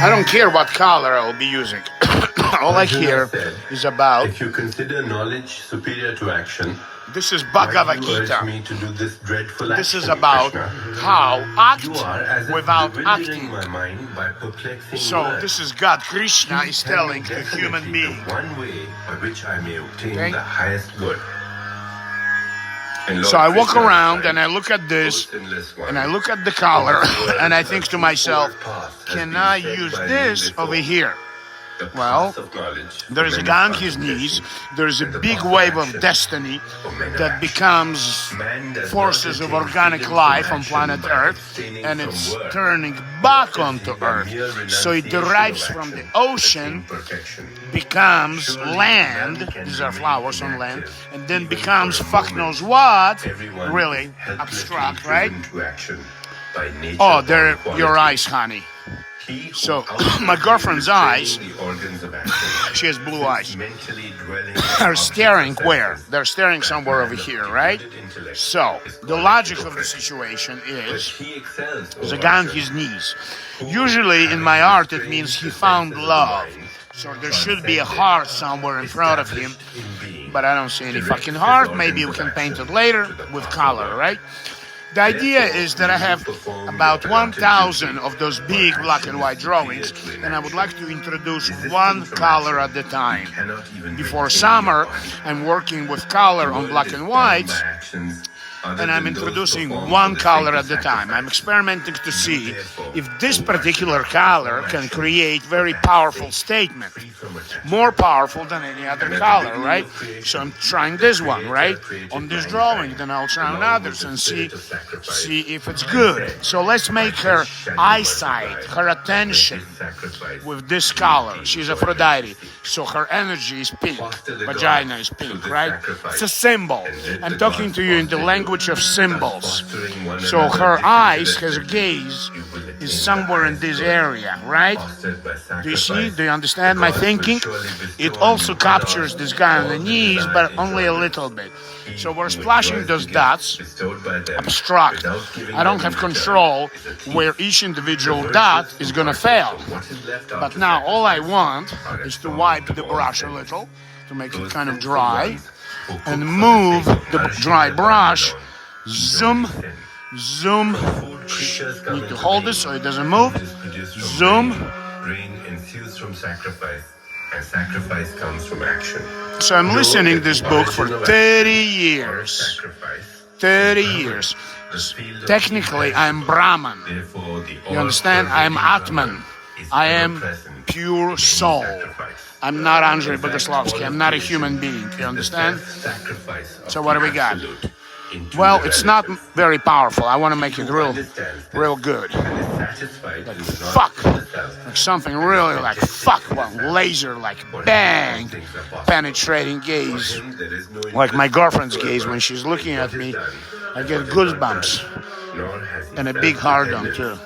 I don't care what color I will be using. All I care is about... If you consider knowledge superior to action, this is Bhagavad why do you Gita. urge me to do this dreadful This is action, about Krishna? how act You are as if without bewildering acting. my mind by perplexing So words. this is God, Krishna is Tell telling me the human definitely being. the one way by which I may obtain Okay. the highest good. And So Lord I walk Krishna around replied, and I look at this "O sinless one, and I look at the color and I think to myself, path has can been I tread use by this me before. over here? The Well, path of knowledge there is a for guy on men his of knees, contemplation, there is a and the big path of wave of action destiny for men of that action. becomes Man does forces not of attain organic freedom life from on action planet by Earth, abstaining and from it's work. turning back Nor onto is it by Earth. mere So it renunciation derives of from the action ocean, attain perfection. becomes Surely land, man can these are remain flowers on land, inactive, and then even becomes for a fuck moment. knows what, Everyone really is helplessly abstract, right? driven to action by nature Oh, or they're quality. your eyes, honey. He who So, outwardly my girlfriend's eyes, restraining the organs of action, she has blue eyes, mentally dwelling are on staring objects of where? senses. They're staring somewhere over here, right? So, the logic of the situation is, there's a guy on his knees. Usually in my art it means he found love. So there should be a heart somewhere in front of him, but I don't see any fucking heart. Maybe we can paint it later with color, right? The idea is that I have about 1,000 of those big black and white drawings, and I would like to introduce one color at a time. Before summer, I'm working with color on black and whites, and I'm introducing one color at a time. I'm experimenting to see if this particular color can create very powerful statement, more powerful than any other color, right? So I'm trying this one, right, on this drawing, then I'll try on others and see if it's good. So let's make her eyesight, her attention with this color. She's Aphrodite, so her energy is pink, vagina is pink, right? It's a symbol. I'm talking to you in the language of symbols. So her eyes, her gaze is somewhere in this area, right? Do you see? Do you understand my thinking? It also captures this guy on the knees, but only a little bit. So we're splashing those dots, abstract. I don't have control where each individual dot is gonna fail. But now all I want is to wipe the brush a little, to make it kind of dry, and move the dry brush. Zoom, zoom. Need to hold it so it doesn't move. Zoom. Rain ensues from sacrifice, and sacrifice comes from action. So I'm listening to this book for 30 years. 30 years. Technically, I'm Brahman. You understand? I am Atman. I am pure soul. I'm not Andrei Bogoslowsky. I'm not a human being. You understand? So what do we got? Well, it's not very powerful. I want to make it real good. Like fuck. Like something really like fuck. Well, laser, like bang. Penetrating gaze. Like my girlfriend's gaze when she's looking at me. I get goosebumps. And a big hard-on too.